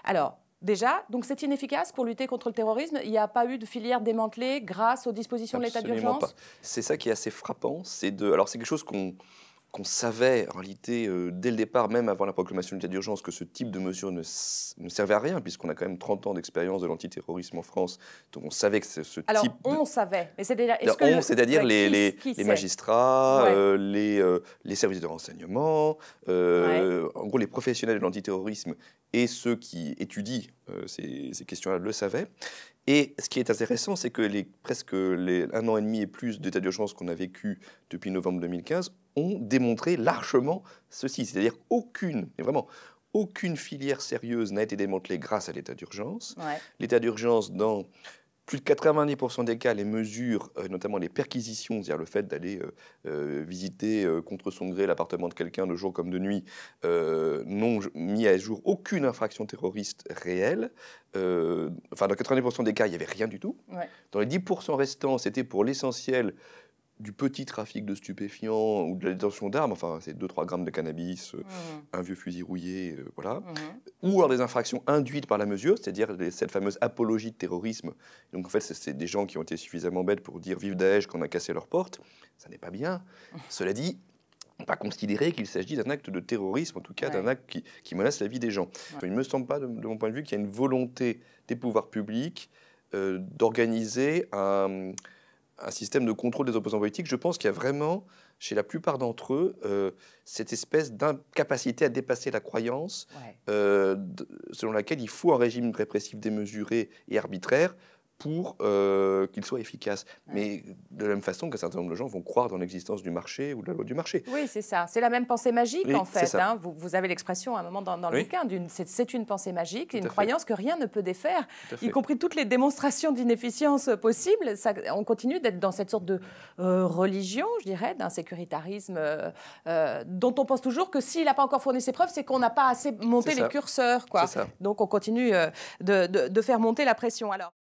Alors, déjà, donc c'est inefficace pour lutter contre le terrorisme. Il n'y a pas eu de filière démantelée grâce aux dispositions de l'état d'urgence? C'est ça qui est assez frappant. Alors c'est quelque chose qu'on savait en réalité dès le départ, même avant la proclamation de l'état d'urgence, que ce type de mesure ne servait à rien, puisqu'on a quand même 30 ans d'expérience de l'antiterrorisme en France. Donc on savait que ce Alors, type de... on savait, mais c'est-à-dire... C'est-à-dire Ouais, qui les sait? magistrats, Ouais. les services de renseignement, Ouais. en gros les professionnels de l'antiterrorisme et ceux qui étudient ces questions-là le savaient. Et ce qui est intéressant, c'est que presque les 1 an et demi et plus d'état d'urgence qu'on a vécu depuis novembre 2015 ont démontré largement ceci. C'est-à-dire mais vraiment, aucune filière sérieuse n'a été démantelée grâce à l'état d'urgence. Ouais. L'état d'urgence, dans plus de 90% des cas, les mesures, notamment les perquisitions, c'est-à-dire le fait d'aller visiter contre son gré l'appartement de quelqu'un de jour comme de nuit, n'ont mis à jour aucune infraction terroriste réelle. Dans 90% des cas, il n'y avait rien du tout. Ouais. Dans les 10% restants, c'était pour l'essentiel du petit trafic de stupéfiants ou de la détention d'armes, enfin c'est 2-3 grammes de cannabis, un vieux fusil rouillé, voilà. Ou alors des infractions induites par la mesure, c'est-à-dire cette fameuse apologie de terrorisme. Donc en fait c'est des gens qui ont été suffisamment bêtes pour dire vive Daesh qu'on a cassé leurs portes. Ça n'est pas bien. Cela dit, on ne peut pas considérer qu'il s'agit d'un acte de terrorisme, en tout cas d'un acte qui menace la vie des gens. Il ne me semble pas, de mon point de vue, qu'il y a une volonté des pouvoirs publics d'organiser un système de contrôle des opposants politiques. Je pense qu'il y a vraiment, chez la plupart d'entre eux, cette espèce d'incapacité à dépasser la croyance selon laquelle il faut un régime répressif démesuré et arbitraire pour qu'il soit efficace. Mais de la même façon qu'un certain nombre de gens vont croire dans l'existence du marché ou de la loi du marché. Oui, c'est ça. C'est la même pensée magique, Oui, en fait. ça. Vous avez l'expression à un moment dans le Oui. bouquin, c'est une pensée magique, Tout une à fait. croyance que rien ne peut défaire, Tout à y fait. compris toutes les démonstrations d'inefficience possibles. On continue d'être dans cette sorte de religion, je dirais, d'un sécuritarisme dont on pense toujours que s'il n'a pas encore fourni ses preuves, c'est qu'on n'a pas assez monté les curseurs, quoi. C'est ça. Donc on continue de faire monter la pression. Alors.